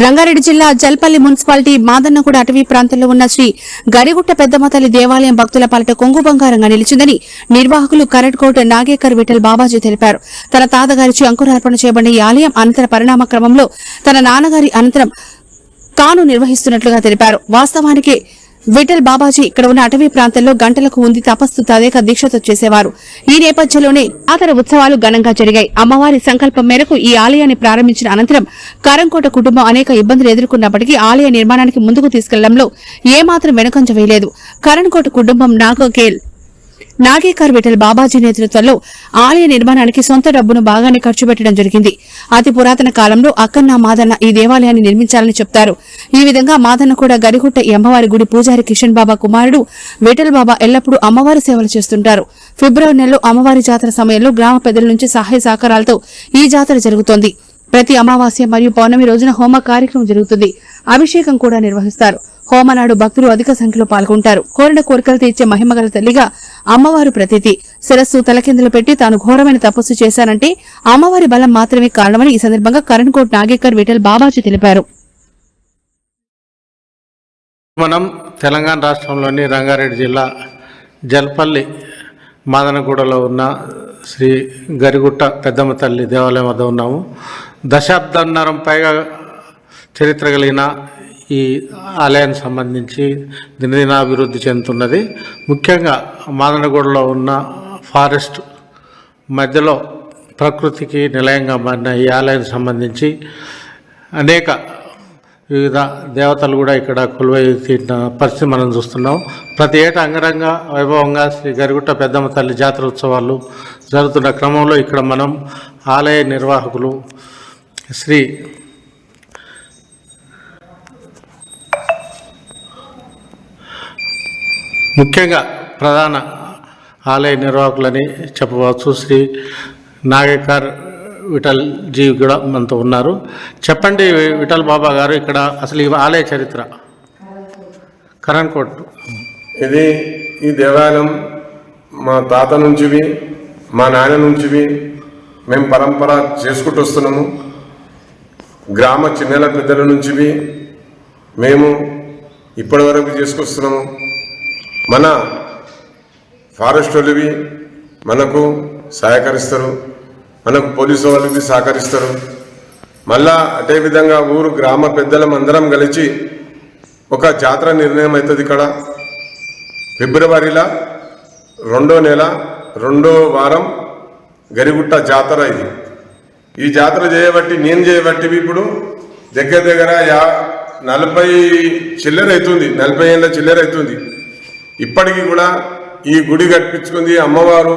రంగారెడ్డి జిల్లా జల్పల్లి మున్సిపాలిటీ మాదన్నగూడ అటవీ ప్రాంతంలో ఉన్న శ్రీ గరిగుట్ట పెద్దమ్మ తల్లి దేవాలయం భక్తుల పాలిట కొంగు బంగారంగా నిలిచిందని నిర్వాహకులు కరట్కోట్ నాగేకర్ విఠల్ బాబాజీ తెలిపారు. తన తాతగారిచి అంకురార్పణ చేయబడిన ఈ ఆలయం అనంతర పరిణామ క్రమంలో తన నాన్నగారి అనంతరం తాను నిర్వహిస్తున్నట్లుగా తెలిపారు. వాస్తవానికి విఠల్ బాబాజీ ఇక్కడ ఉన్న అటవీ ప్రాంతంలో గంటలకు ఉంది తపస్సు తదేక దీక్షతో చేసేవారు. ఈ నేపథ్యంలోనే అతని ఉత్సవాలు ఘనంగా జరిగాయి. అమ్మవారి సంకల్పం మేరకు ఈ ఆలయాన్ని ప్రారంభించిన అనంతరం కరంకోట కుటుంబం అనేక ఇబ్బందులు ఎదుర్కొన్నప్పటికీ ఆలయ నిర్మాణానికి ముందుకు తీసుకెళ్లడంలో ఏమాత్రం వెనుకంజ వేయలేదు. కరణ్కోట కుటుంబం నాగేకర్ విఠల్ బాబాజీ నేతృత్వంలో ఆలయ నిర్మాణానికి సొంత డబ్బును బాగానే ఖర్చు పెట్టడం జరిగింది. అతి పురాతన కాలంలో అక్కన్న మాదన్న ఈ దేవాలయాన్ని నిర్మించాలని చెప్తారు. ఈ విధంగా మాదన్న కూడా గరిగుట్ట ఈ అమ్మవారి గుడి పూజారి కిషన్ బాబా కుమారుడు విఠల్ బాబా ఎల్లప్పుడూ అమ్మవారి సేవలు చేస్తుంటారు. ఫిబ్రవరి నెలలో అమ్మవారి జాతర సమయంలో గ్రామ పెద్దల నుంచి సహాయ సహకారాలతో ఈ జాతర జరుగుతోంది. ప్రతి అమావాస్య మరియు పౌర్ణమి రోజున హోమ కార్యక్రమం జరుగుతుంది. అభిషేకం కూడా నిర్వహిస్తారు. హోమనాడు భక్తులు అధిక సంఖ్యలో పాల్గొంటారు. కోరిన కోరికలు తీర్చే మహిమగల తల్లిగా అమ్మవారు ప్రతీతి. శిరస్సు తలకిందులు పెట్టి తాను ఘోరమైన తపస్సు చేశానంటే అమ్మవారి బలం మాత్రమే కారణమని ఈ సందర్భంగా కరణ్కోట్ నాగేకర్ విఠల్ బాబాజీ తెలిపారు. మనం తెలంగాణ రాష్ట్రంలోని రంగారెడ్డి జిల్లా జల్పల్లి మాదనగూడలో ఉన్న శ్రీ గరిగుట్ట పెద్దమ్మ తల్లి దేవాలయం వద్ద ఉన్నాము. దశాబ్దన్నరం పైగా చరిత్ర కలిగిన ఈ ఆలయానికి సంబంధించి దినదినాభివృద్ధి చెందుతున్నది. ముఖ్యంగా మాదనగూడలో ఉన్న ఫారెస్ట్ మధ్యలో ప్రకృతికి నిలయంగా మారిన ఈ ఆలయానికి సంబంధించి అనేక వివిధ దేవతలు కూడా ఇక్కడ కొలువై తీరిన పరిస్థితి మనం చూస్తున్నాం. ప్రతి ఏటా అంగరంగ వైభవంగా శ్రీ గరిగుట్ట పెద్దమ్మ తల్లి జాతర ఉత్సవాలు జరుగుతున్న క్రమంలో ఇక్కడ మనం ఆలయ నిర్వాహకులు శ్రీ ముఖ్యంగా ప్రధాన ఆలయ నిర్వాహకులని చెప్పవచ్చు శ్రీ నాగేకర్ విఠల్ జీ కూడా మనతో ఉన్నారు. చెప్పండి విఠల్ బాబా గారు, ఇక్కడ అసలు ఈ ఆలయ చరిత్ర. కరణ్కోట్ ఈ దేవాలయం మా తాత నుంచివి మా నాన్న నుంచివి మేము పరంపర చేసుకుంటూ వస్తున్నాము. గ్రామ చిన్నల పెద్దల నుంచివి మేము ఇప్పటి వరకు చేసుకొస్తున్నాము. మన ఫారెస్ట్ వాళ్ళవి మనకు సహకరిస్తారు, మనకు పోలీసు వాళ్ళకి సహకరిస్తారు. మళ్ళా అదే విధంగా ఊరు గ్రామ పెద్దలం అందరం కలిసి ఒక జాతర నిర్ణయం అవుతుంది. ఇక్కడ ఫిబ్రవరిలో 2వ నెల 2వ వారం గరిగుట్ట జాతర. ఈ జాతర చేయబట్టి నేను చేయబట్టి ఇప్పుడు దగ్గర 40 చిల్లర అవుతుంది, 40 ఏళ్ళ చిల్లర అవుతుంది. ఇప్పటికీ కూడా ఈ గుడి కట్టించుకుంది అమ్మవారు.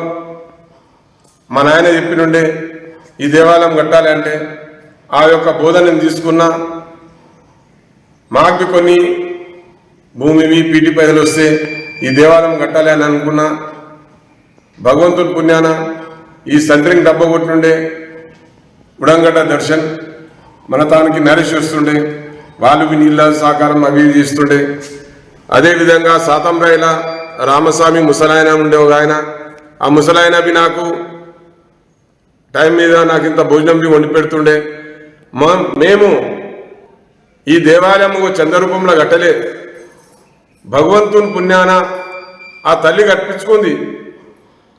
మా నాయన చెప్పినుండే ఈ దేవాలయం కట్టాలి అంటే ఆ యొక్క బోధనను తీసుకున్నా. మాకు కొన్ని భూమివి పీటి పైదలు వస్తే ఈ దేవాలయం కట్టాలి అని అనుకున్నా. భగవంతుని పుణ్యాన ఈ సెంటరింగ్ డబ్బా కొట్టుండే ఉడంగడ్డ దర్శన్ మన తానికి నరేష్ వస్తుండే, వాళ్ళు నీళ్ళ సహకారం అవి చేస్తుండే. అదేవిధంగా సాతంరాయిల రామస్వామి ముసలాయన ఉండే ఒక ఆయన, ఆ ముసలాయన నాకు టైం మీద నాకు ఇంత భోజనం వండి పెడుతుండే. మేము ఈ దేవాలయం చంద్రరూపంలో కట్టలే, భగవంతుని పుణ్యాన ఆ తల్లి కట్టించుకుంది.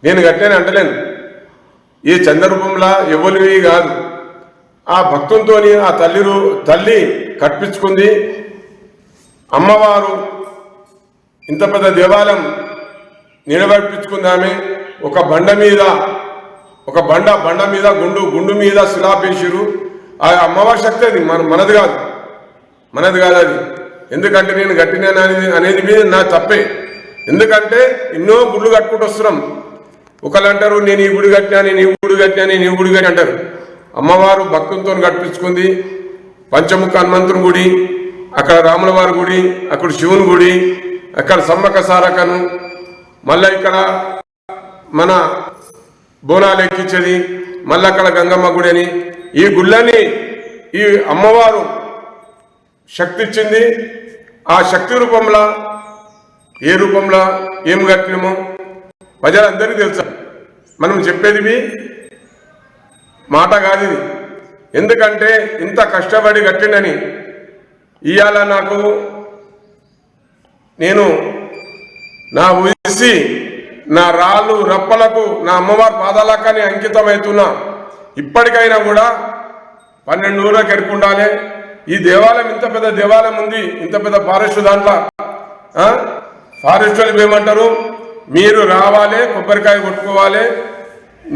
నేను కట్టాను అంటలేను, ఈ చంద్రరూపంలో ఎవరివి కాదు, ఆ భక్తునితో ఆ తల్లి కట్టించుకుంది. అమ్మవారు ఇంత పెద్ద దేవాలయం నిలబెట్టించుకుంది. ఆమె ఒక బండ మీద గుండు మీద శిలాపేసిరు. ఆ అమ్మవారి శక్తి అది మనది కాదు అది. ఎందుకంటే నేను కట్టినాను అనేది మీద నా తప్పే. ఎందుకంటే ఎన్నో గుళ్ళు కట్టుకుంటూ వస్తున్నాం. ఒకళ్ళు అంటారు నేను ఈ గుడి కట్టినా, నేను ఈ గుడి కట్టినా, నేను ఈ గుడి కట్టి అంటారు. అమ్మవారు భక్తులతో కట్టించుకుంది. పంచముఖ హనుమంతుని గుడి, అక్కడ రాములవారి గుడి, అక్కడ శివుని గుడి, అక్కడ సమ్మక్క సారకను, మళ్ళీ ఇక్కడ మన బోనాలు ఎక్కించేది, మళ్ళీ అక్కడ గంగమ్మ గుడి అని ఈ గుళ్ళని ఈ అమ్మవారు శక్తి ఇచ్చింది. ఆ శక్తి రూపంలో ఏ రూపంలో ఏం కట్టినామో ప్రజలందరికీ తెలుసు. మనం చెప్పేది మాట కాదు ఇది. ఎందుకంటే ఇంత కష్టపడి కట్టిండని ఇవాళ నాకు నేను నా ఉసి నా రాళ్ళు రప్పలకు నా అమ్మవారి పాదాలకని అంకితమవుతున్నా. ఇప్పటికైనా కూడా 12 ఊళ్ళకి ఎరుకుండాలి. ఈ దేవాలయం ఇంత పెద్ద దేవాలయం ఉంది, ఇంత పెద్ద ఫారెస్ట్ దాంట్లో ఫారెస్ట్ వాళ్ళు ఏమంటారు, మీరు రావాలి, కొబ్బరికాయ కొట్టుకోవాలి,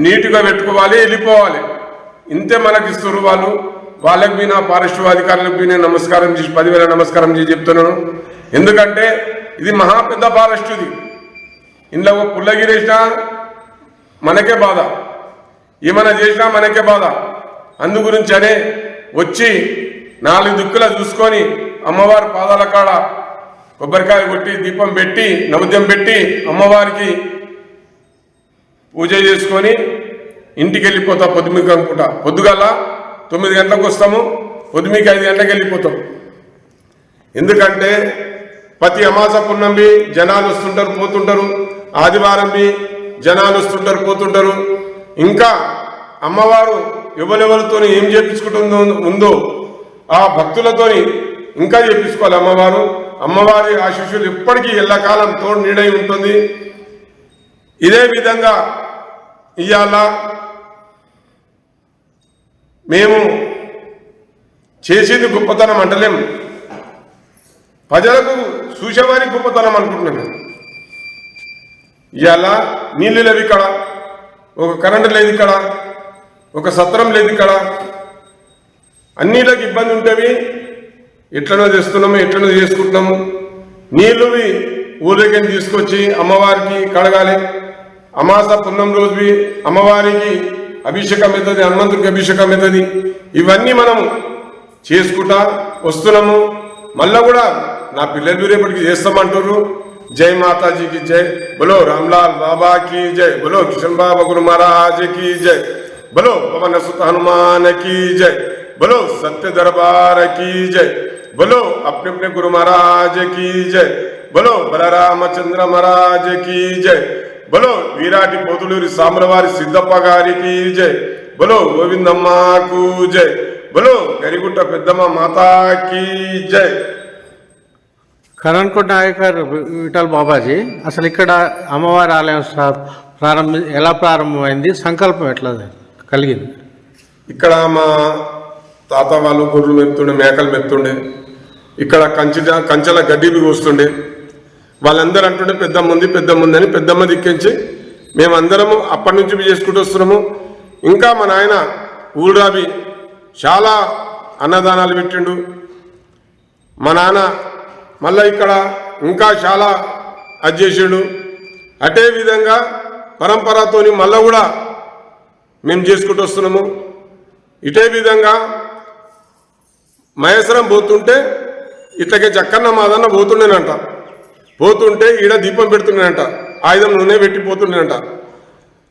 నీట్గా పెట్టుకోవాలి, వెళ్ళిపోవాలి. ఇంతే మనకి ఇస్తారు వాళ్ళు. వాళ్ళకి మీ నా ఫారెస్ట్ అధికారులకు మీ నేను నమస్కారం చేసి 10,000 నమస్కారం చేసి చెప్తున్నాను. ఎందుకంటే ఇది మహా పెద్ద ఫారెస్ట్. ఇది ఇంట్లో పుల్లగిరేసినా మనకే బాధ, ఏమైనా చేసినా మనకే బాధ. అందు గురించి అనే వచ్చి 4 దిక్కులా చూసుకొని అమ్మవారి పాదాల కాడ కొబ్బరికాయ కొట్టి దీపం పెట్టి నైవేద్యం పెట్టి అమ్మవారికి పూజ చేసుకొని ఇంటికి వెళ్ళిపోతా. పొద్దుమికి అనుకుంటా పొద్దుగాల 9 గంటలకు వస్తాము, పొద్దుమికి 5 గంటలకు వెళ్ళిపోతాం. ఎందుకంటే ప్రతి అమాస పున్నమి జనాలు వస్తుంటారు పోతుంటారు, ఆదివారం జనాలు వస్తుంటారు పోతుంటారు. ఇంకా అమ్మవారు ఎవరెవరితో ఏం చేపించుకుంటుందో ఉందో ఆ భక్తులతోని ఇంకా చేపించుకోవాలి. అమ్మవారి ఆశీస్సులు ఎప్పటికీ ఎల్లకాలం తోడు నీడై ఉంటుంది. ఇదే విధంగా ఇవాళ మేము చేసేది గొప్పతనం అంటలేం, ప్రజలకు చూసేవారి గొప్పతనం అనుకుంటున్నాను. ఇవాళ నీళ్ళు లేవు ఇక్కడ, ఒక కరెంటు లేదు ఇక్కడ, ఒక సత్రం లేదు ఇక్కడ, అన్నిటికి ఇబ్బంది ఉంటుంది. ఎట్లనో చేస్తున్నాము, ఎట్లనో చేసుకుంటున్నాము. నీళ్ళు ఊళ్ళకి తీసుకొచ్చి అమ్మవారికి కడగాలి. అమాస పున్నం రోజు అమ్మవారికి అభిషేకం అవుతుంది, హనుమంతుడికి అభిషేకం అవుతుంది. ఇవన్నీ మనము చేసుకుంటా వస్తున్నాము. మళ్ళా కూడా నా పిల్లలు రేపటికి చేస్తామంటారు. జై మాతాజీకి జై, బోలో రామ్లాల్ బాబా की जय, बोलो किशन बाबा गुरु महाराज की जय, बोलो पवन सुत हनुमान की जय, बोलो सत्य दरबार की जय, बोलो अपने अपने गुरु महाराज की जय, बोलो बलरामचंद्र महाराज की जय, बोलो वीराटी पोतुलूरी साम्रवारी सिद्धप्प गारी की जय, बोलो गोविंदम्మ को जय, बोलो గరిగుట్ట పెద్దమ్మ మాతా की जय. కరణ్కోట్ నాయకర్ విఠల్ బాబాజీ, అసలు ఇక్కడ అమ్మవారి ఆలయం ఎలా ప్రారంభమైంది, సంకల్పం ఎట్లా కలిగింది? ఇక్కడ మా తాత వాళ్ళు గొర్రెలు మెప్తుండే, మేకలు మెప్తుండే. ఇక్కడ కంచెల గడ్డిలు కోస్తుండే. వాళ్ళందరూ అంటుండే పెద్దమ్మ ఉంది అని పెద్దమ్మ దిక్కించి మేమందరము అప్పటి నుంచి చేసుకుంటూ వస్తున్నాము. ఇంకా మా నాయన ఊళ్ళాబి చాలా అన్నదానాలు పెట్టిండు. మా నాన్న మళ్ళీ ఇక్కడ ఇంకా చాలా అది చేసాడు. అదే విధంగా పరంపరతోని మళ్ళీ కూడా మేము చేసుకుంటూ వస్తున్నాము. ఇదే విధంగా మహేశ్వరం పోతుంటే ఇట్లకే చక్కన్న మాదన్న పోతుంటే ఈడ దీపం పెడుతున్నానంట, ఆయుధం నూనె పెట్టి పోతున్నానంట.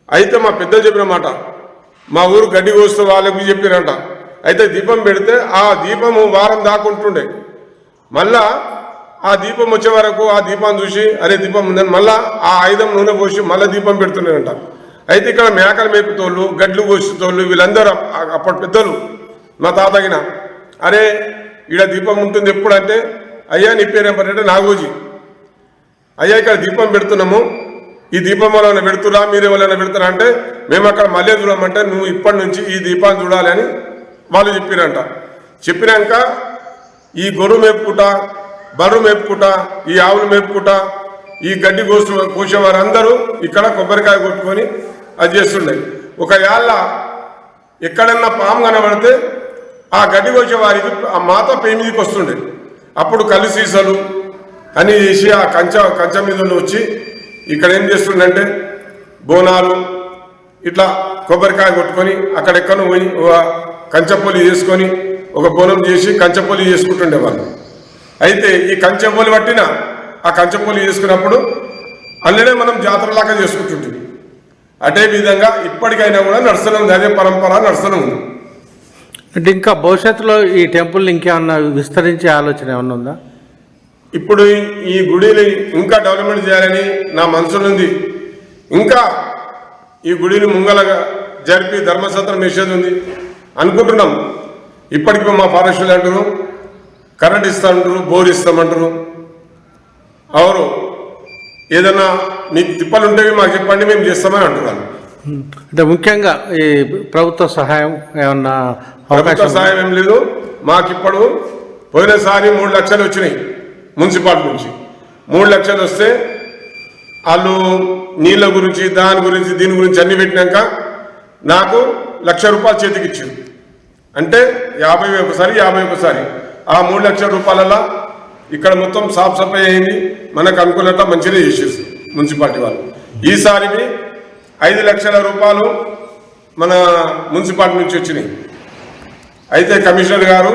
అయితే మా పెద్ద చెప్పిన మాట, మా ఊరు గడ్డి కోస్తే వాళ్ళకి చెప్పిరంట. అయితే దీపం పెడితే ఆ దీపము వారం దాకుంటుండే. మళ్ళా ఆ దీపం వచ్చే వరకు ఆ దీపాన్ని చూసి అరే దీపం ఉందని మళ్ళా ఆ ఆయుధం నూనె పోసి మళ్ళీ దీపం పెడుతున్నారంట. అయితే ఇక్కడ మేకలు మేపుతోళ్ళు, గడ్లు కోసేతోళ్ళు వీళ్ళందరూ అప్పటి పెద్దలు మా తాతగిన అరే ఈడ దీపం ఉంటుంది ఎప్పుడంటే, అయ్యా నీ పేరు ఏమంటే నాగోజీ, అయ్యా ఇక్కడ దీపం పెడుతున్నాము, ఈ దీపం వల్ల పెడుతురా మీరు ఎవరైనా పెడతారా అంటే మేము అక్కడ మళ్ళీ చూడమంటే నువ్వు ఇప్పటి నుంచి ఈ దీపాన్ని చూడాలి అని వాళ్ళు చెప్పిరంట. చెప్పినాక ఈ గొర్రె మేపుకుంటా, బర్రు మేపుకుంటా, ఈ ఆవులు మేపుకుంటా, ఈ గడ్డి కోసేవారందరూ ఇక్కడ కొబ్బరికాయ కొట్టుకొని అది చేస్తుండే. ఒక ఏళ్ళ ఎక్కడన్నా పాము కనబడితే ఆ గడ్డి కోసేవారికి ఆ మాత పే మీదకి వస్తుండే. అప్పుడు కళ్ళు సీసాలు అని చేసి ఆ కంచె మీద వచ్చి ఇక్కడ ఏం చేస్తుండే బోనాలు ఇట్లా కొబ్బరికాయ కొట్టుకొని అక్కడెక్కడో పోయి కంచెపొలి చేసుకొని ఒక బోనం చేసి కంచెపొలి చేసుకుంటుండే వాళ్ళు. అయితే ఈ కంచెపొలి పట్టిన ఆ కంచెపొలి చేసుకున్నప్పుడు అల్లనే మనం జాతరలాగా చేసుకుంటుంటుంది. అదే విధంగా ఇప్పటికైనా కూడా నడుస్తూనే ఉంది, అదే పరంపర నడుస్తూనే ఉంది. అంటే ఇంకా భవిష్యత్తులో ఈ టెంపుల్ ఇంకేమన్నా విస్తరించే ఆలోచన ఏమన్నా ఉందా? ఇప్పుడు ఈ గుడిని ఇంకా డెవలప్మెంట్ చేయాలని నా మనసులో ఉంది. ఇంకా ఈ గుడిని ముంగలగా జరిపి ధర్మసత్రం వేసేది ఉంది అనుకుంటున్నాం. ఇప్పటికీ మా ఫారెస్టులు అంటారు కరెంట్ ఇస్తామంటారు, బోర్ ఇస్తామంటారు. అవరు ఏదన్నా మీకు తిప్పలు ఉంటే మాకు చెప్పండి, మేము చేస్తామని అంటున్నాను. అంటే ముఖ్యంగా ఈ ప్రభుత్వ సహాయం ఏమన్నా ప్రభుత్వ సహాయం ఏం లేదు మాకు. ఇప్పుడు పోయినసారి 3 లక్షలు వచ్చినాయి మున్సిపాలిటీ నుంచి. 3 లక్షలు వస్తే వాళ్ళు నీళ్ళ గురించి, దాని గురించి, దీని గురించి అన్ని పెట్టినాక నాకు ₹1,00,000 చేతికి ఇచ్చింది. అంటే 50 ఒకసారి, 50 ఒకసారి. ఆ 3 లక్షల రూపాయలలో ఇక్కడ మొత్తం సాఫ్ సఫాయి అయింది. మనకు అనుకున్నట్టు మంచిగా చేసేసి మున్సిపాలిటీ వాళ్ళు. ఈసారికి 5 లక్షల రూపాయలు మన మున్సిపాలిటీ నుంచి వచ్చినాయి. అయితే కమిషనర్ గారు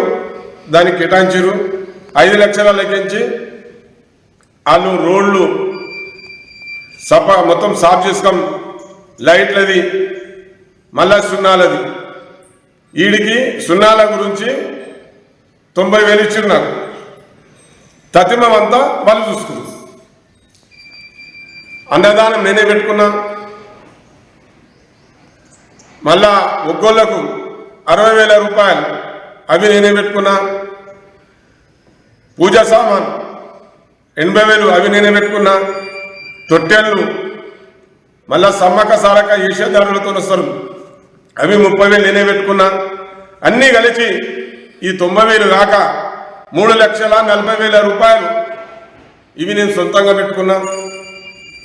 దానికి కేటాయించారు. 5 లక్షల లెక్కించి వాళ్ళు రోడ్లు మొత్తం సాఫ్ చేసుకోం, లైట్లది, మళ్ళా సున్నాలది. వీడికి సున్నాల గురించి 90,000 ఇచ్చిన్నారు. తతిమంతా వాళ్ళు చూసుకున్నారు. అన్నదానం నేనే పెట్టుకున్నా. మళ్ళా ఒక్కోళ్లకు 60,000 రూపాయలు అవి నేనే పెట్టుకున్నా. పూజా సామాన్ 80,000 అవి నేనే పెట్టుకున్నా. తొట్టెళ్ళు మళ్ళా సమ్మక సారక ఈషదారులతో వస్తారు, అవి 30,000 నేనే పెట్టుకున్నా. అన్నీ కలిసి ఈ 90,000 కాక 3,40,000 రూపాయలు ఇవి నేను సొంతంగా పెట్టుకున్నా.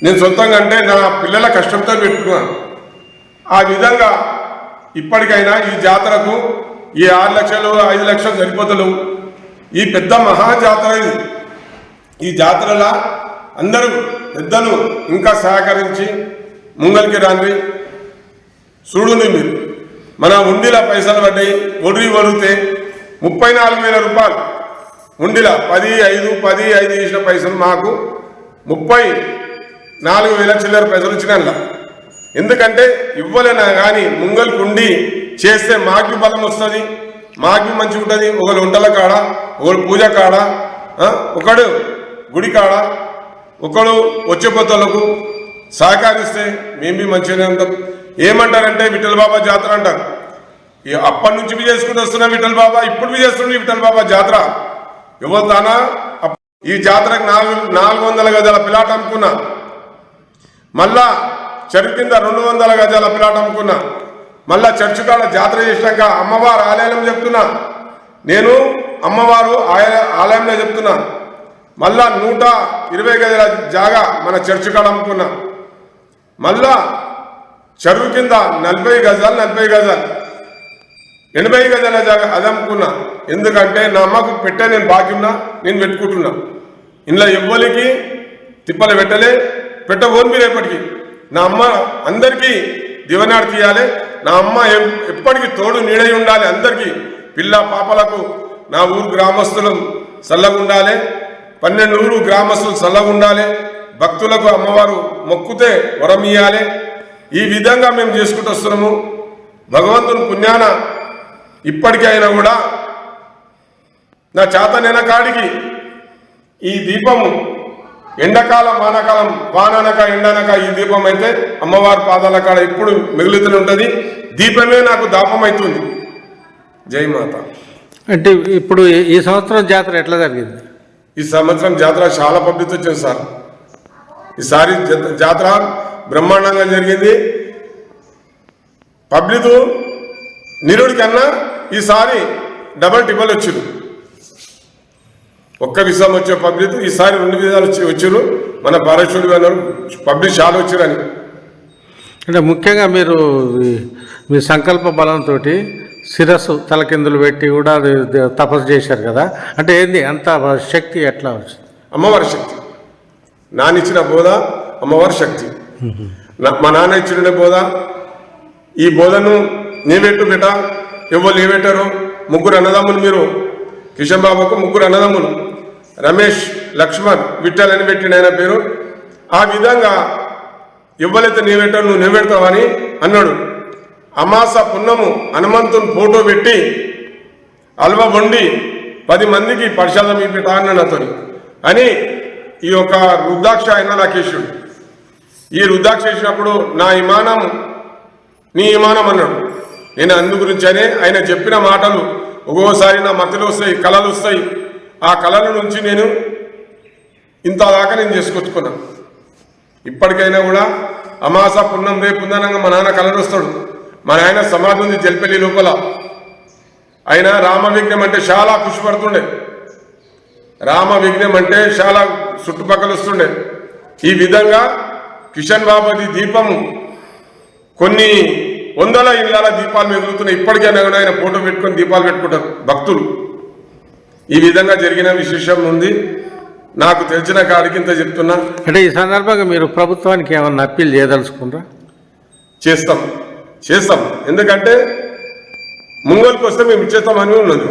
నేను సొంతంగా అంటే నా పిల్లల కష్టంతో పెట్టుకున్నాను. ఆ విధంగా ఇప్పటికైనా ఈ జాతరకు ఈ 6 లక్షలు 5 లక్షలు సరిపోతలేవు. ఈ పెద్ద మహాజాతర ఇది. ఈ జాతరలో అందరూ పెద్దలు ఇంకా సహకరించి ముంగలికి రాండి. చూడుని మీరు మన ఉండిలా పైసలు పడ్డాయి. ఒడిగితే 34,000 రూపాయలు ఉండిలా 10,5 చేసిన పైసలు మాకు 34,000 చిల్లర పైసలు వచ్చినాయి. ఎందుకంటే ఇవ్వలేనా కానీ ముంగలికి ఉండి చేస్తే మాకు బలం వస్తుంది, మాకు మంచిగా ఉంటుంది. ఒకరు వంటల కాడ, ఒకరు పూజ కాడ, ఒకడు గుడి కాడ, ఒకడు వచ్చేపోతలకు సహకరిస్తే మేము మంచిగానే ఉంటాం. ఏమంటారంటే విఠల్ బాబా జాతర అంటారు. అప్పటి నుంచి చేసుకుంటూ వస్తున్నా విఠల్ బాబా, ఇప్పుడు చేస్తున్నా విఠల్ బాబా జాతర. ఎవరిదానా ఈ జాతరకు 400 గజాల పిలాట్ అమ్ముకున్నా. మళ్ళా చెరువు కింద 200 గజాల పిలాట్ అమ్ముకున్నా. మళ్ళా చర్చి కాడ జాతర చేసినాక అమ్మవారు ఆలయంలో చెప్తున్నా, నేను అమ్మవారు ఆలయంలో చెప్తున్నా. మళ్ళా 120 గజాల జాగా మన చర్చి కాడ అమ్ముకున్నా. మళ్ళా చెరువు కింద 40 గజాలు 80 గజాల జాగా అది అమ్ముకున్నా. ఎందుకంటే నా అమ్మకు పెట్టే నేను బాధ్యున్నా, నేను పెట్టుకుంటున్నా. ఇంట్లో ఎవ్వరికి తిప్పలు పెట్టబోను మీరు ఎప్పటికీ. నా అమ్మ అందరికీ దివనాడు తీయాలి. నా అమ్మ ఎప్పటికీ తోడు నీడై ఉండాలి. అందరికీ పిల్ల పాపలకు నా ఊరు గ్రామస్తులు చల్లగా ఉండాలి. 12 ఊరు గ్రామస్తులు చల్లగా ఉండాలి. భక్తులకు అమ్మవారు మొక్కుతే వరం ఇయ్యాలి. ఈ విధంగా మేము చేసుకుంటూ వస్తున్నాము. భగవంతుని పుణ్యాన ఇప్పటికైనా కూడా నా చేతనైన కాడికి ఈ దీపము ఎండాకాలం వానాకాలం, వాననక ఎండనక ఈ దీపం అయితే అమ్మవారి పాదాల కాడ ఇప్పుడు మిగులుతూనే ఉంటుంది. దీపమే నాకు దాపం అవుతుంది. జై మాత. అంటే ఇప్పుడు ఈ సంవత్సరం జాతర ఎట్లా జరిగింది? ఈ సంవత్సరం జాతర చాలా పబ్లిక్ వచ్చింది సార్. ఈసారి జాతర బ్రహ్మాండంగా జరిగింది. పబ్లిక్ నిరుడి కన్నా ఈసారి డబల్ టిబల్ వచ్చారు. ఒక్క విషయం వచ్చే పబ్లిక్ ఈసారి 2 విధాలు వచ్చారు. మన పారేశ్వరుడు అన్నారు పబ్లిక్ చాలా వచ్చారని. అంటే ముఖ్యంగా మీరు మీ సంకల్ప బలంతో శిరస్సు తలకిందులు పెట్టి కూడా తపస్సు చేశారు కదా. అంటే ఏంది అంత శక్తి ఎట్లా వచ్చింది? అమ్మవారి శక్తి. నాన్నిచ్చిన బోధ అమ్మవారి శక్తి. మా నాన్న ఇచ్చిన బోధ. ఈ బోధను నీవెట్టు బిడ్డ, ఎవరు నీవెట్టారు? 3 అన్నదమ్ములు మీరు. కిషన్ బాబుకు 3 అన్నదమ్ములు, రమేష్, లక్ష్మణ్, విఠల్ అని పెట్టిన ఆయన పేరు. ఆ విధంగా ఇవ్వలైతే నీవెట్టావు, నువ్వు నీవెడతావని అన్నాడు. అమాస పున్నము హనుమంతుని ఫోటో పెట్టి అల్వ వండి 10 మందికి ప్రసాదం ఇప్పిట అన్నాడు అతను అని. ఈ యొక్క రుద్రాక్ష ఆయన నాకు వేసాడు. ఈ రుద్రాక్ష వేసినప్పుడు నా ఇమానం నీ ఇమానం అన్నాడు. నేను అందు గురించి అని ఆయన చెప్పిన మాటలు ఒక్కోసారి నా మతిలో వస్తాయి, కళలు వస్తాయి. ఆ కళల నుంచి నేను ఇంత దాకా నేను చేసుకొచ్చుకున్నా. ఇప్పటికైనా కూడా అమాస పున్నం రేపు ఉందనగా మా నాన్న కళలు వస్తాడు. మా నాయన సమాధి ఉంది జల్పల్లి లోపల. ఆయన రామ విఘ్నం అంటే చాలా ఖుషి పడుతుండే. రామ విఘ్నం అంటే చాలా చుట్టుపక్కల వస్తుండే. ఈ విధంగా కిషన్ బాబాది దీపము కొన్ని వందల ఇళ్ళ దీపాలు మిగులుతున్నాయి. ఇప్పటికైనా కూడా ఆయన ఫోటో పెట్టుకొని దీపాలు పెట్టుకుంటారు భక్తులు. ఈ విధంగా జరిగిన విశేషం ఉంది. నాకు తెలిసిన కాడికి ఇంత చెప్తున్నా. అంటే ఈ సందర్భంగా మీరు ప్రభుత్వానికి ఏమన్నా అప్పీల్ చేయదలుచుకుంటారా? చేస్తాం. ఎందుకంటే ముంగోలికి వస్తే మేము ఇచ్చేస్తామని ఉన్నది.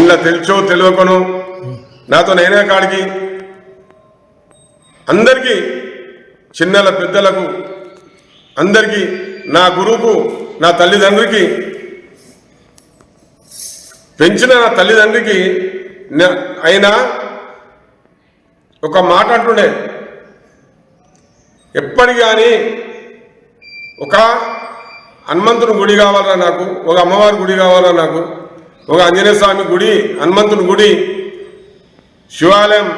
ఇలా తెలుసో తెలియకనో నాతో నేనే కాడికి అందరికీ, చిన్నల పెద్దలకు అందరికీ, నా గురువుకు, నా తల్లిదండ్రికి, పెంచిన నా తల్లిదండ్రికి ఆయన ఒక మాట అంటుండే, ఎప్పటికి కానీ ఒక హనుమంతుని గుడి కావాలా నాకు, ఒక అమ్మవారి గుడి కావాలా నాకు, ఒక ఆంజనేయ స్వామి గుడి, హనుమంతుని గుడి, శివాలయం,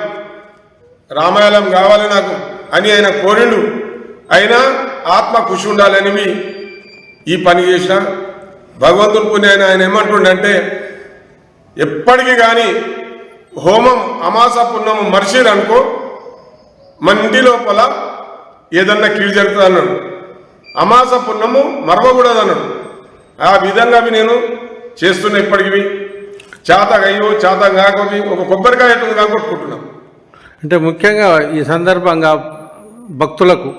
రామాలయం కావాలి నాకు అని ఆయన కోరిండు. అయినా ఆత్మ ఖుషి ఉండాలని ఈ పని చేసిన భగవంతుని పుణ్యాన్ని ఆయన ఏమంటుండంటే, ఎప్పటికీ కానీ హోమం అమాస పున్నము మర్చిరనుకో మన ఇంటి లోపల ఏదన్నా కీడు జరుగుతుంది అన్నాడు. అమాస పున్నము మరవకూడదు అన్నాడు. ఆ విధంగా నేను చేస్తున్నా. ఇప్పటికి చేతగయ్యో చేత కాకపోతే ఒక కొబ్బరికాయ కాకొట్టుకుంటున్నాం. అంటే ముఖ్యంగా ఈ సందర్భంగా భక్తులకు,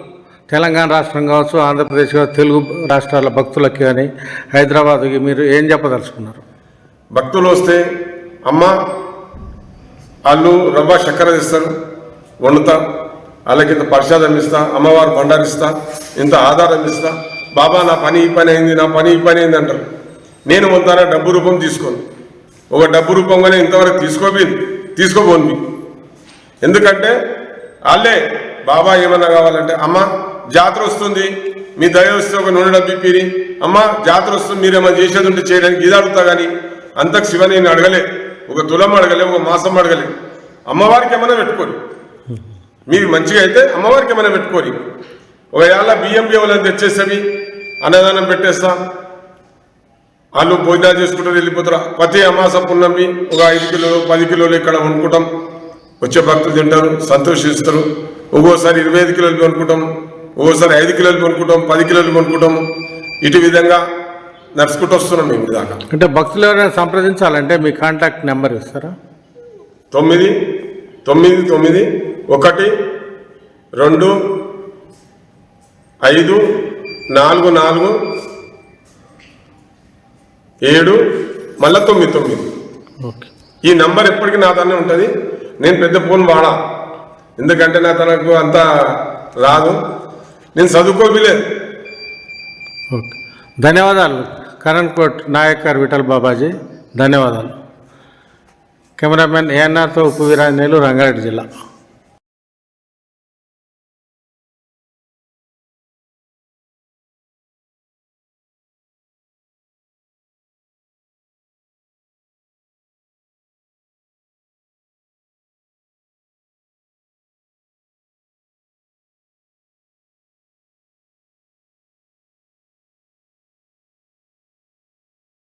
తెలంగాణ రాష్ట్రం కావచ్చు, ఆంధ్రప్రదేశ్ కావచ్చు, తెలుగు రాష్ట్రాల భక్తులకి కానీ హైదరాబాద్కి మీరు ఏం చెప్పదలుచుకున్నారు? భక్తులు వస్తే అమ్మ వాళ్ళు రవ్వ చక్కెర ఇస్తారు, వండుతా, వాళ్ళకి ఇంత ప్రసాదం ఇస్తా, అమ్మవారు బండారిస్తా, ఇంత ఆధారం ఇస్తా, బాబా నా పని ఈ పని అయింది, నా పని ఈ పని అయింది అంటారు. నేను వంతారా డబ్బు రూపం తీసుకోను. ఒక డబ్బు రూపంగానే ఇంతవరకు తీసుకోబోను. ఎందుకంటే వాళ్ళే బాబా ఏమన్నా కావాలంటే, అమ్మ జాతర వస్తుంది, మీ దయ వస్తే ఒక నూనె డబ్బు ఇప్పిరి, అమ్మ జాతర వస్తుంది మీరేమన్నా చేసేది ఉంటే చేయడానికి ఇది అడుగుతా. కానీ అంతకు శివ నేను అడగలే, ఒక తులం అడగలే, ఒక మాసం అడగలే. అమ్మవారికి ఏమైనా పెట్టుకోరు, మీరు మంచిగా అయితే అమ్మవారికి ఏమైనా పెట్టుకోరి. ఒకవేళ బియ్యం బియ్యం తెచ్చేసేవి అన్నదానం పెట్టేస్తా, వాళ్ళు భోజనాలు చేసుకుంటారు, వెళ్ళిపోతారు. ప్రతి అమాస పున్నమి ఒక 5 కిలోలు 10 కిలోలు ఇక్కడ వండుకుంటాం. వచ్చే భక్తులు తింటారు, సంతోషిస్తారు. ఒక్కోసారి 25 కిలోలు కొనుక్కుంటాం, ఒక్కోసారి 5 కిలోలు కొనుక్కుంటాం, 10 కిలోలు కొనుక్కుంటాము. ఇటు విధంగా నడుచుకుంటూ వస్తున్నాం మేము దాకా. అంటే భక్తులు ఎవరైనా సంప్రదించాలంటే మీ కాంటాక్ట్ నెంబర్ ఇస్తారా? 999 1 2 5 4 4 7 మళ్ళీ 99. ఓకే. ఈ నంబర్ ఎప్పటికీ నా తనే ఉంటుంది. నేను పెద్ద ఫోన్ వాడా, ఎందుకంటే నా తనకు అంత రాదు, నేను చదువుకోలేదు. ఓకే, ధన్యవాదాలు కరణ్కోట్ నాయకర్ విఠల్ బాబాజీ, ధన్యవాదాలు. కెమెరామెన్ ఏఎన్ఆర్తో ఉప్పు వీరాంజనేయులు, రంగారెడ్డి జిల్లా.